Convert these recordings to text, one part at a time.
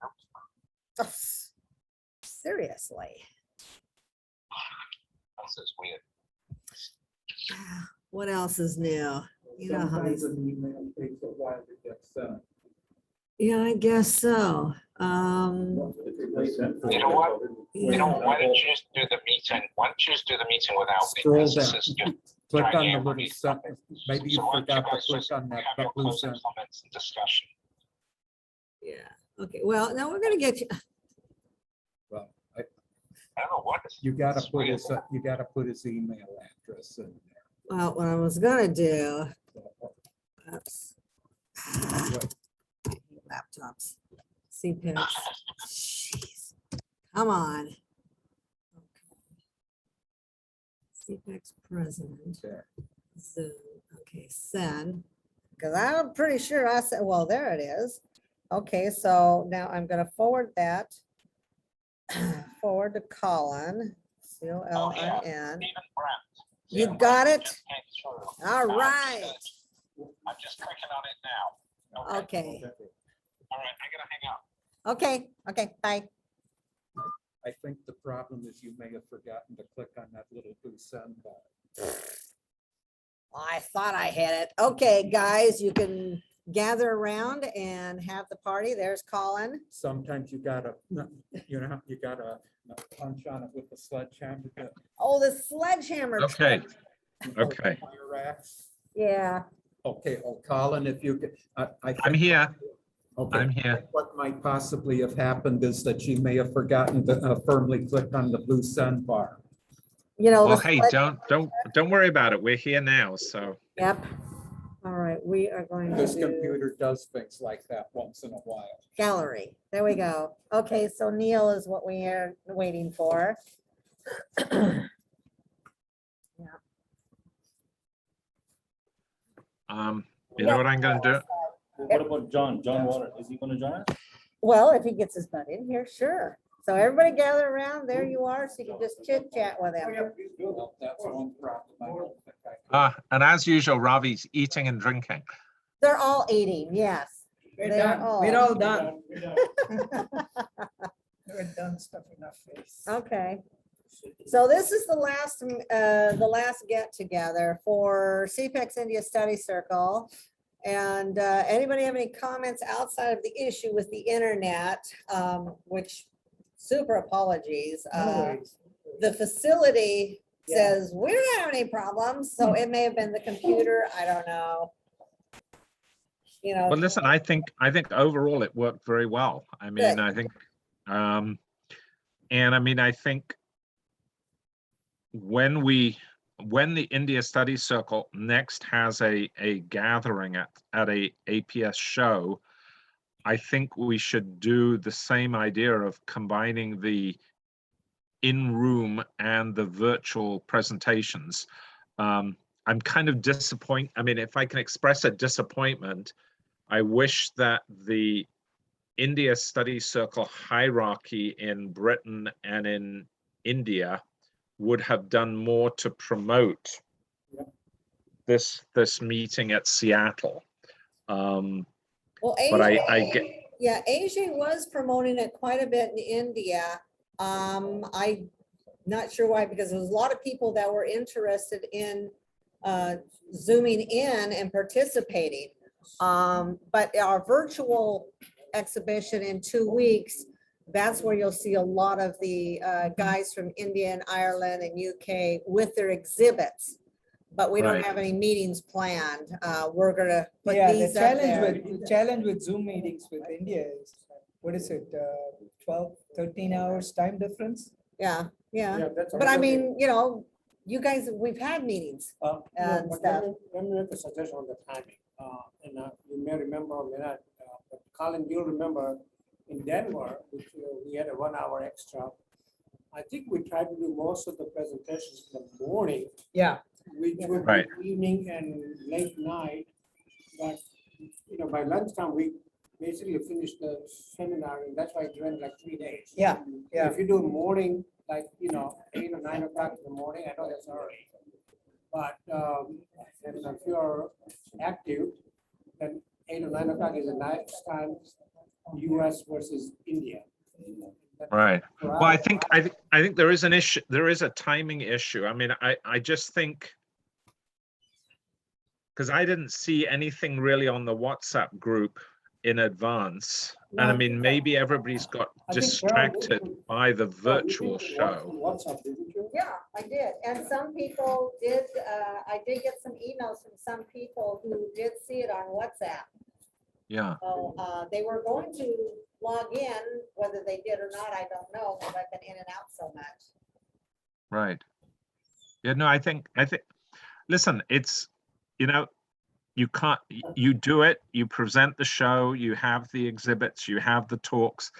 Oh, seriously. That's just weird. What else is new? You know how these, Sometimes an email takes a while to get sent. yeah, I guess so. You know what? You know, why don't you just do the meeting? Why don't you just do the meeting without me? Scroll Because this down, is just click on dragging the out little these sun, topics. maybe you So why don't forgot to guys click just on that have your blue closing sun. comments and discussion. Yeah, okay, well, now we're gonna get you, Well, I don't know what. you gotta it's put weird. his email address in well, what I was gonna do. Oops. there. Laptops. SEAPEX. Jeez. Come on. SEAPEX president. There. Zoom. Okay, send. Because I'm pretty sure I said, well, there it is. Okay, so now I'm gonna forward that. Forward to Colin. Oh, yeah. COLIN. Stephen Brandt. You Yeah, got it it? just came through. All I'm right. just clicking on it now. Okay. All right, I gotta hang up. Okay. Okay. Bye. I think the problem is you may have forgotten to click on that little blue send button. I thought I had it. Okay, guys, you can gather around and have the party. There's Colin. Sometimes you gotta punch on it with the sledgehammer. Oh, the sledgehammer. Okay. trick. Okay. Fire axe. Yeah. Okay, Colin, if you could, I I'm think- here. Okay. I'm here. What might possibly have happened is that you may have forgotten to firmly click on the blue send bar. You know. Well, the hey, sled- don't worry about it. We're here now. So Yep. All right, we are going This to do computer does things like that once in a while. gallery. There we go. Okay, so Neil is what we are waiting for. you know what I'm gonna do? What about John? John Water, is he gonna join us? Well, if he gets his butt in here, sure. So everybody gather around. There you are. So you can just chit chat with him. Well, that's one problem. I don't think I can. And as usual, Ravi's eating and drinking. They're all eating, yes. We're They're done. all- We're all done. We're done stuffing our face. Okay. So this is the last get together for SEAPEX India Study Circle. And anybody have any comments outside of the issue with the internet, which super apologies. No worries. The facility Yeah. says we don't have any problems, so it may have been the computer. I don't know. You know. Well, listen, I think overall it worked very well. I mean, Good. I think, and I mean, I think when the India Study Circle next has a gathering at a APS show, I think we should do the same idea of combining the in-room and the virtual presentations. I'm kind of disappointed. I mean, if I can express a disappointment, I wish that the India Study Circle hierarchy in Britain and in India would have done more to promote this meeting at Seattle. Well, But Asia, I get, yeah, Asia was promoting it quite a bit in India. I'm not sure why, because there was a lot of people that were interested in zooming in and participating. But our virtual exhibition in 2 weeks, that's where you'll see a lot of the guys from India and Ireland and UK with their exhibits. But we don't Right. have any meetings planned. We're gonna put Yeah, the these up there. challenge with Zoom meetings with India is, what is it, 12, 13 hours time difference? Yeah, yeah. that's But I mean, you know, you guys, we've had meetings and But stuff. let me make a suggestion on the timing. You may remember, or may not, but Colin, you'll remember in Denver, which we had a 1 hour extra. I think we tried to do most of the presentations in the morning, Yeah, which would Right. be evening and late night. But, by lunchtime, we basically finished the seminar, and that's why it went like 3 days. yeah, yeah. If you do morning, like, 8 or 9 o'clock in the morning, I know that's early. But and if you're active, then 8 or 9 o'clock is a nice time US versus India. Right. For Well, I our- think there is an issue. There is a timing issue. I mean, I just think because I didn't see anything really on the WhatsApp group in advance. And I No, mean, maybe everybody's got I think distracted by the virtual Carol, you show. WhatsApp, didn't you? Yeah, I did. And some people did, I did get some emails from some people who did see it on WhatsApp. Yeah, So they were going to log in, whether they did or not, I don't know, because I've been in and out so much. right. Yeah, no, I think, listen, it's, you know, you can't, you do it, you present the show, you have the exhibits, you have the talks.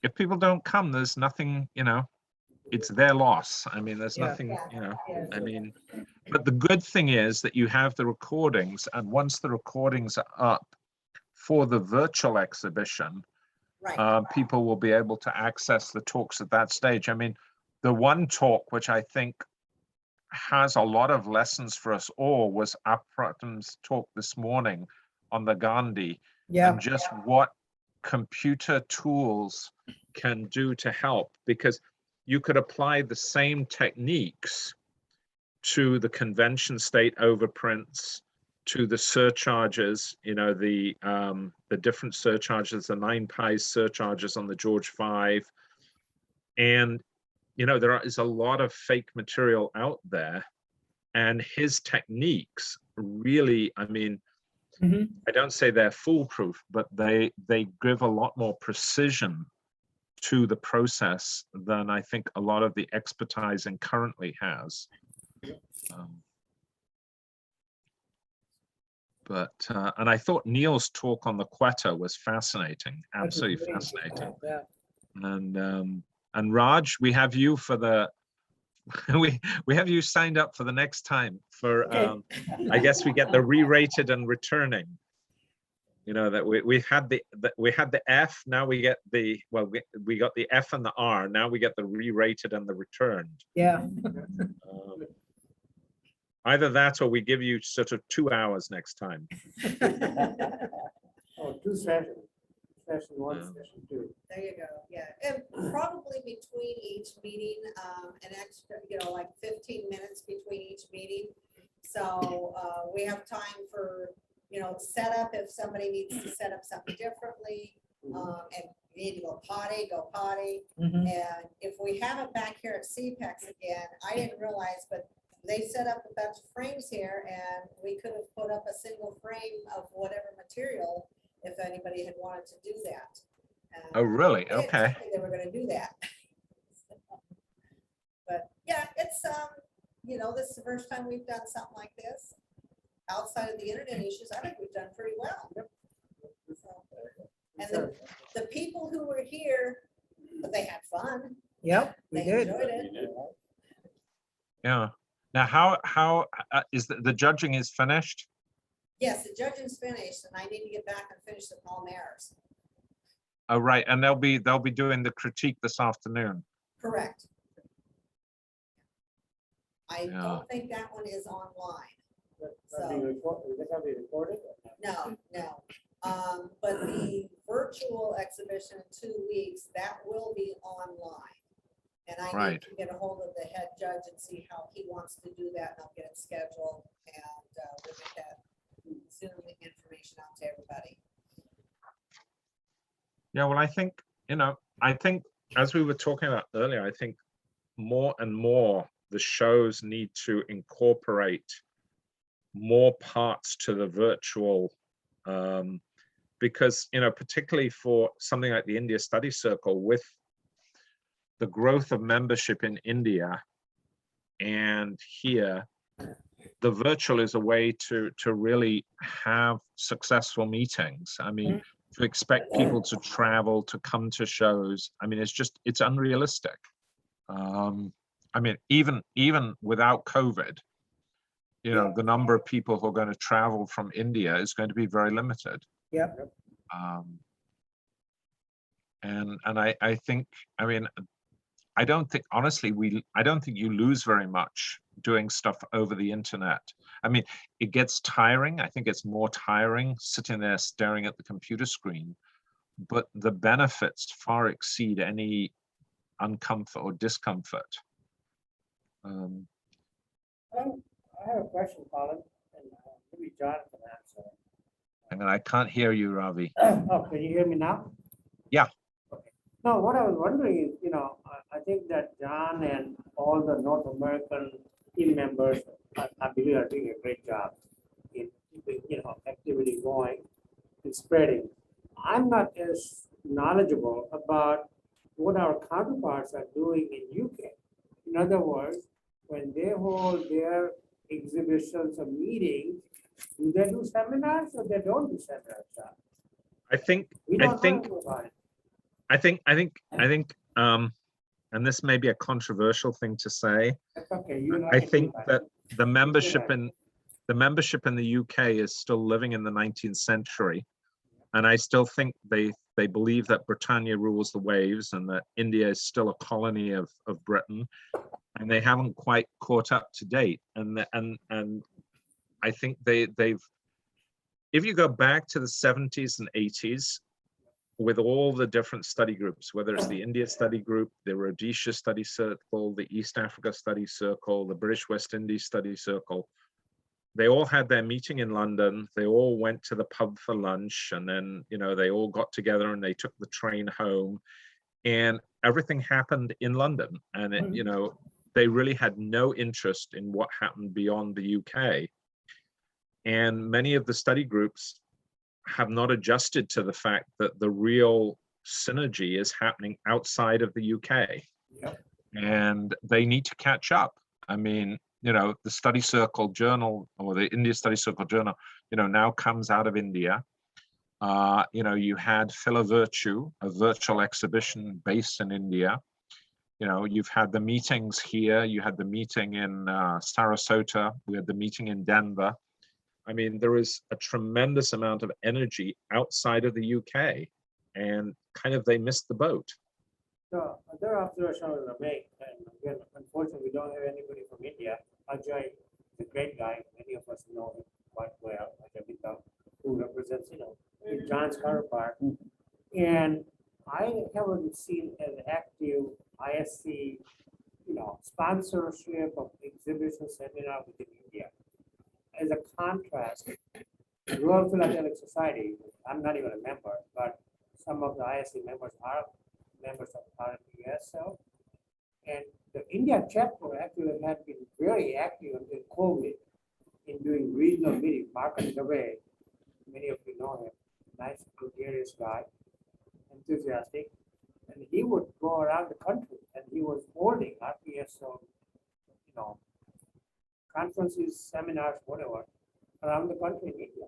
If people don't come, there's nothing, you know, it's their loss. I mean, there's Yeah. nothing, you know, Yeah. I mean, but the good thing is that you have the recordings, and once the recordings are up for the virtual exhibition, Right. people will be able to access the talks at that stage. I mean, the one talk which I think has a lot of lessons for us all was Apratam's talk this morning on the Gandhi, Yeah, and just what computer tools can do to help, because you could apply the same techniques to the convention state overprints, to the surcharges, you know, the different surcharges, the 9 pies surcharges on the George V. And, you know, there is a lot of fake material out there, and his techniques really, I mean, Mhm. I don't say they're foolproof, but they give a lot more precision to the process than I think a lot of the expertising currently has. And I thought Neil's talk on the Quetta was fascinating, that was absolutely very fascinating. interesting. Yeah. And Raj, we have you for the we have you signed up for the next time for Okay. I guess we get the re-rated and returning. You know that we had the F, now we get the, well, we got the F and the R, now we get the re-rated and the returned. Yeah. Either that or we give you sort of 2 hours next time. Oh, 2 sessions. Session 1, Yeah. session 2. There you go, yeah, and probably between each meeting, an extra, you know, like 15 minutes between each meeting. So we have time for, you know, setup if somebody needs to set up something differently. And you need to go potty, Mhm. And if we have it back here at SEAPEX again, I didn't realize, but they set up a bunch of frames here, and we could have put up a single frame of whatever material if anybody had wanted to do that. Oh, really? They didn't tell Okay. me they were gonna do that. But yeah, it's, you know, this is the first time we've done something like this. Outside of the internet issues, I think we've done pretty well. So, and the people who were here, they had fun. Yep, we They did. enjoyed it. Yeah. Now, how is the judging is finished? Yes, the judging's finished, and I need to get back and finish the Palmares. Oh, right, and they'll be doing the critique this afternoon. Correct. I Yeah. don't think that one is online. Is that being recorded? No, no. But the virtual exhibition in 2 weeks, that will be online. And I need Right. to get a hold of the head judge and see how he wants to do that, and I'll get it scheduled, and we'll get that Zoom information out to everybody. Yeah, well, I think, you know, as we were talking about earlier, I think more and more the shows need to incorporate more parts to the virtual, because, you know, particularly for something like the India Study Circle, with the growth of membership in India and here, the virtual is a way to really have successful meetings. I mean, to expect people to travel, to come to shows, I mean, it's unrealistic. I mean, even without COVID, you know, the number of people who are going to travel from India is going to be very limited. Yep. And I think, I mean, I don't think, honestly, I don't think you lose very much doing stuff over the internet. I mean, it gets tiring. I think it's more tiring sitting there staring at the computer screen. but the benefits far exceed any uncomfort or discomfort. I have a question, Colin, and maybe John can answer. And I can't hear you, Ravi. Oh, can you hear me now? Yeah. Okay. No, what I was wondering is, I think that John and all the North American team members, I believe, are doing a great job in keeping, activity going and spreading. I'm not as knowledgeable about what our counterparts are doing in UK. In other words, when they hold their exhibitions or meetings, do they do seminars or they don't do seminars? I think, We don't know about it. and this may be a controversial thing to say. That's okay. You and I can think do that the membership that. in the UK is still living in the 19th century, and I still think they believe that Britannia rules the waves and that India is still a colony of Britain, and they haven't quite caught up to date. And I think they've. If you go back to the 70s and 80s, with all the different study groups, whether it's the India Study Group, the Rhodesia Study Circle, the East Africa Study Circle, the British West Indies Study Circle, they all had their meeting in London. They all went to the pub for lunch, and then, they all got together and they took the train home, and everything happened in London. And they really had no interest in what happened beyond the UK. And many of the study groups have not adjusted to the fact that the real synergy is happening outside of the UK. Yep. And they need to catch up. I mean, the Study Circle Journal, or the India Study Circle Journal, now comes out of India. You had Philovirtue, a virtual exhibition based in India. You've had the meetings here. You had the meeting in Sarasota. We had the meeting in Denver. I mean, there is a tremendous amount of energy outside of the UK, and kind of they missed the boat. So there are observations I want to make, and again, unfortunately, we don't have anybody from India. Ajay is a great guy. Many of us know him quite well, who represents, John's counterpart. And I haven't seen an active ISC, sponsorship of exhibition seminar within India. As a contrast, the Royal Philatelic Society, I'm not even a member, but some of the ISC members are members of RPSL. And the India chapter actually had been very active until COVID in doing regional meetings. Marcus Dave, many of you know him, nice, gregarious guy, enthusiastic. And he would go around the country, and he was holding RPSL, conferences, seminars, whatever, around the country in India.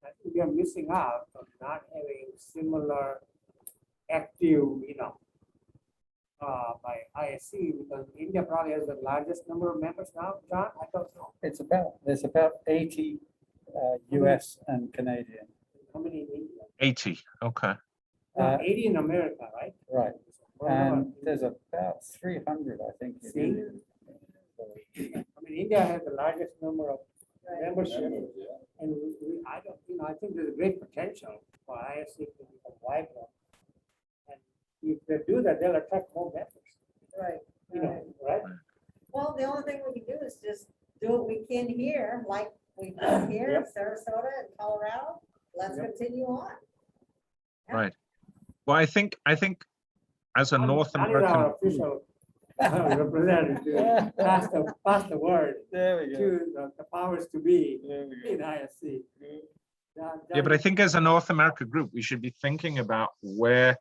I think we are missing out on not having similar active, by ISC, because India probably has the largest number of members now. John, I don't know. There's about 80 US and Canadian. How many in India? 80, okay. 80 in America, right? Right. What about And there's about 300, I think. in See? India. I mean, India has the largest number of membership, and I think there's a great potential for ISC to become vibrant. And if they do that, they'll attract more members. Right. Right? Well, the only thing we can do is just do what we can here, like we've done here, in Sarasota and Colorado. Let's continue on. Yeah. Right. Well, I think as a North John is American, our official representative to pass the word There we go. to the powers to be There we in go. ISC. yeah, but I think as a North America group, we should be thinking about where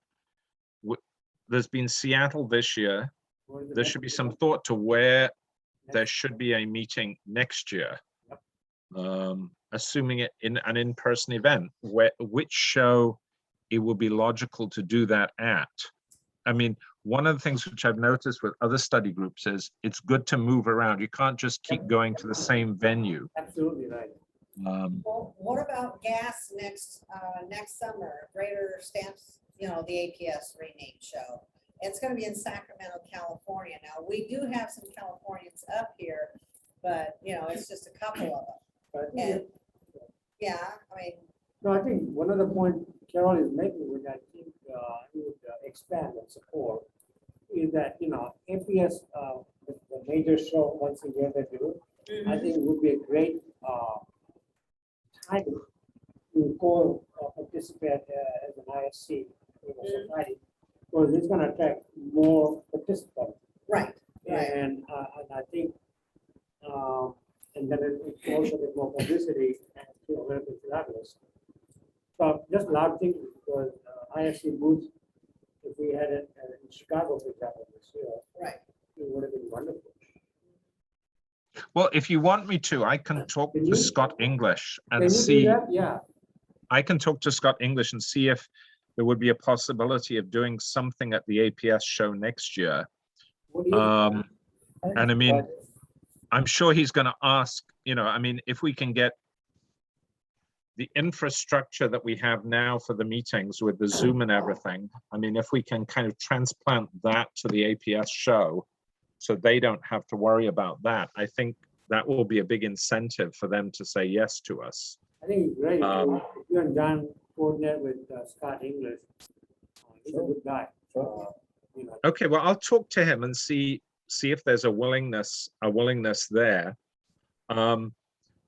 there's been Seattle this year. There should be some thought to where there should be a meeting next year. Assuming it in an in-person event, which show it would be logical to do that at. I mean, one of the things which I've noticed with other study groups is it's good to move around. You can't just keep going to the same venue. Absolutely right. Well, what about gas next summer, Greater Stamps, the APS rename show? It's gonna be in Sacramento, California. Now, we do have some Californians up here, but it's just a couple of them. But And, yeah, I mean, No, I think one of the point Carol is making, which I think he would expand and support, is that, APS, the major show once a year they do, I think would be a great time to go participate as an ISC society, because it's going to attract more participants. Right, right. And I think, and then it also get more publicity to American philatelists. So just a lot of things, because ISC booth, if we had it in Chicago, for example, this year, Right. it would have been wonderful. Well, if you want me to, I can talk Can to you- Scott English Can and you do see, that? Yeah. I can talk to Scott English and see if there would be a possibility of doing something at the APS show next year. What do you think? And I mean, I'm sure he's going to ask, I mean, if we can get the infrastructure that we have now for the meetings with the Zoom and everything, I mean, if we can kind of transplant that to the APS show so they don't have to worry about that, I think that will be a big incentive for them to say yes to us. I think it's great. Um, If you and John coordinate with Scott English, he's a good guy. Okay, well, I'll talk to him and see if there's a willingness there.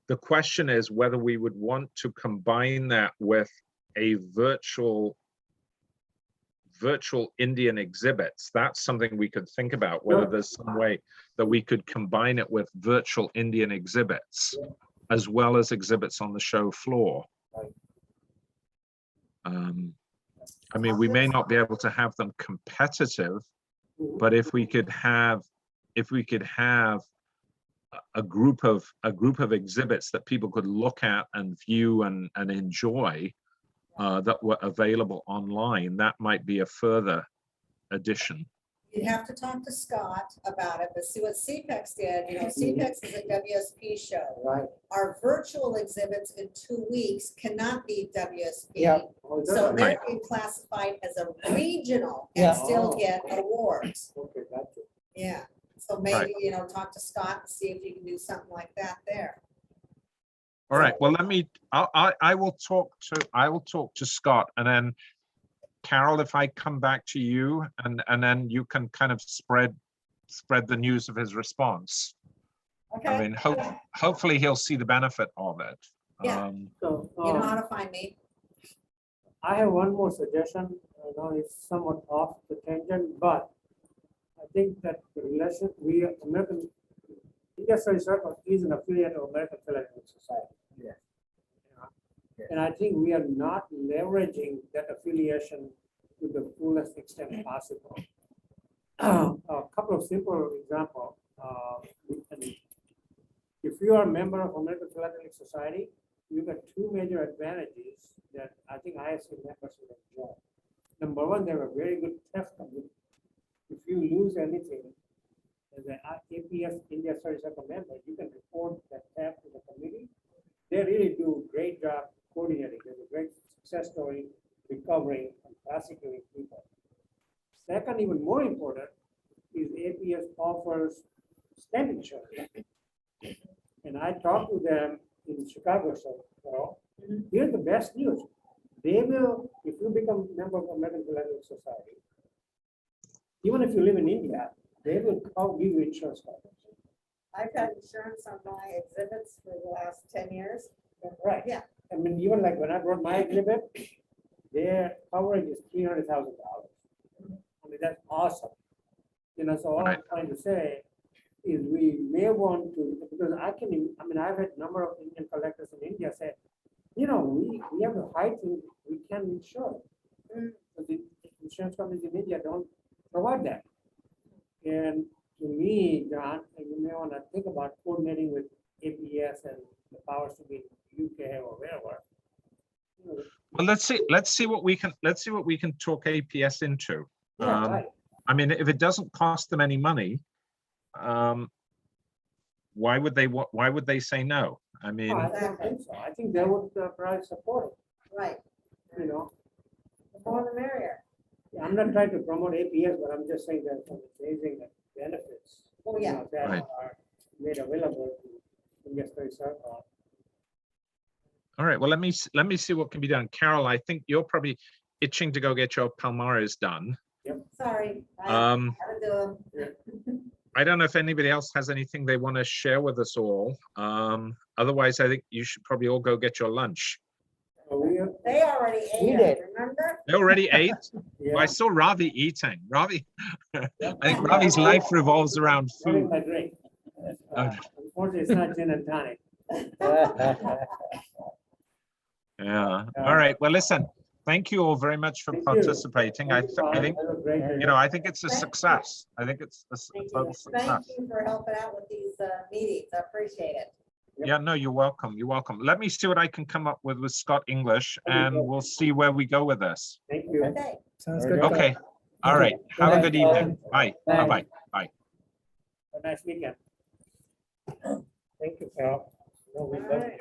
The question is whether we would want to combine that with a virtual Indian exhibits. That's something we could think about, whether there's some way that we could combine it with virtual Indian exhibits as well as exhibits on the show floor. I mean, we may not be able to have them competitive, but if we could have a group of exhibits that people could look at and view and enjoy that were available online, that might be a further addition. You'd have to talk to Scott about it, but see what SEAPEX did, SEAPEX is a WSP show. Right. Our virtual exhibits in 2 weeks cannot be WSP. Yeah. So they're Right. being classified as a regional Yeah. and still get awards. Okay, gotcha. Yeah, so maybe, talk to Scott and see if you can do something like that there. All right, well, I will talk to Scott, and then Carol, if I come back to you and then you can kind of spread the news of his response. I Okay, mean, hopefully he'll see the benefit of it. Yeah. So you know how to find me. I have one more suggestion. I know it's somewhat off the tangent, but I think that the American India Study Circle is an affiliate of American Philatelic Society. Yes. And I think we are not leveraging that affiliation to the fullest extent possible. A couple of simple examples. If you are a member of American Philatelic Society, you got two major advantages that I think ISC members will enjoy. Number one, they have a very good theft committee. If you lose anything, as an APS India Study Circle member, you can report that theft to the committee. They really do a great job coordinating. There's a great success story recovering and prosecuting people. Second, even more important, is APS offers STEM insurance. And I talked to them in Chicago, so here's the best news. They will, if you become a member of American Philatelic Society, even if you live in India, they will give you insurance coverage. I've had insurance on my exhibits for the last 10 years. Right. Yeah. I mean, even like when I brought my exhibit, their coverage is $300,000. I mean, that's awesome. So all I'm trying to say is we may want to, because I've had a number of Indian collectors in India say, we have a high thing, we can insure. But the insurance companies in India don't provide that. And to me, John, you may want to think about coordinating with APS and the powers to be in UK or wherever. Well, let's see what we can talk APS into. Yeah, right. I mean, if it doesn't cost them any money, why would they say no? I mean, I don't think so. I think they would probably support it. Right, The more the merrier. I'm not trying to promote APS, but I'm just saying that some amazing benefits. Oh, yeah. That Right. are made available to India Study Circle. All right, well, let me see what can be done. Carol, I think you're probably itching to go get your Palmares done. Sorry. I Um, gotta do 'em. I don't know if anybody else has anything they want to share with us all. Otherwise, I think you should probably all go get your lunch. They already ate it, remember? They already ate? Well, I saw Ravi eating. Ravi, I think Ravi's life revolves around food. I drink. Oh. Unfortunately, it's not gin and tonic. Yeah. All right. Well, listen, thank you all very much for Thank you. participating. I think, I think it's a Thank you. success. I think it's a total Thank success. you for helping out with these meetings. I appreciate it. Yeah, no, you're welcome. You're welcome. Let me see what I can come up with Scott English, and we'll see where we go with this. Thank you. Okay. Sounds good. Okay. All right. Have a good evening. Bye. Bye. Bye-bye. Have a nice weekend. Thank you, Carol. No, we All love right. you.